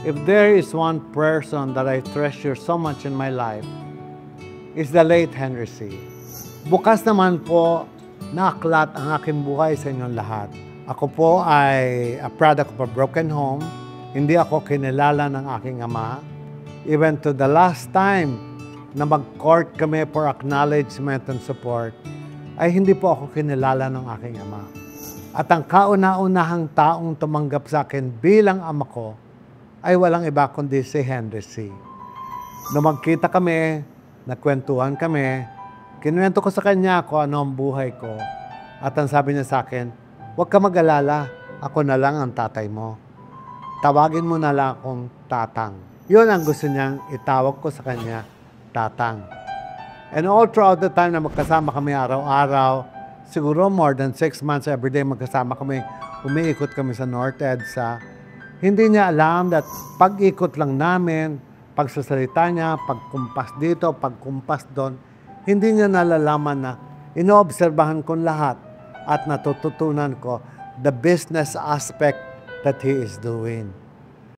If there is one person that I treasure so much in my life, is the late Henry C. Bukas naman po na aklat ang aking buhay sa inyong lahat. Ako po ay a product of a broken home. Hindi ako kinilala ng aking ama. Even to the last time na mag-court kami for acknowledgement and support, ay hindi po ako kinilala ng aking ama. At ang kauna-unahang taong tumanggap sa akin bilang ama ko ay walang iba kundi si Henry C. Nung magkita kami, nagkwentuhan kami, kinuwento ko sa kanya kung ano ang buhay ko. At ang sabi niya sa akin, huwag ka mag-alala, ako na lang ang tatay mo. Tawagin mo na lang akong Tatang. Yun ang gusto niyang itawag ko sa kanya, Tatang. And all throughout the time na magkasama kami araw-araw, siguro more than 6 months everyday magkasama kami, umiikot kami sa North EDSA. Hindi niya alam that pag-ikot lang namin, pagsasalita niya, pagkumpas dito, pagkumpas doon, hindi niya nalalaman na inoobserbahan ko lahat at natututunan ko the business aspect that he is doing.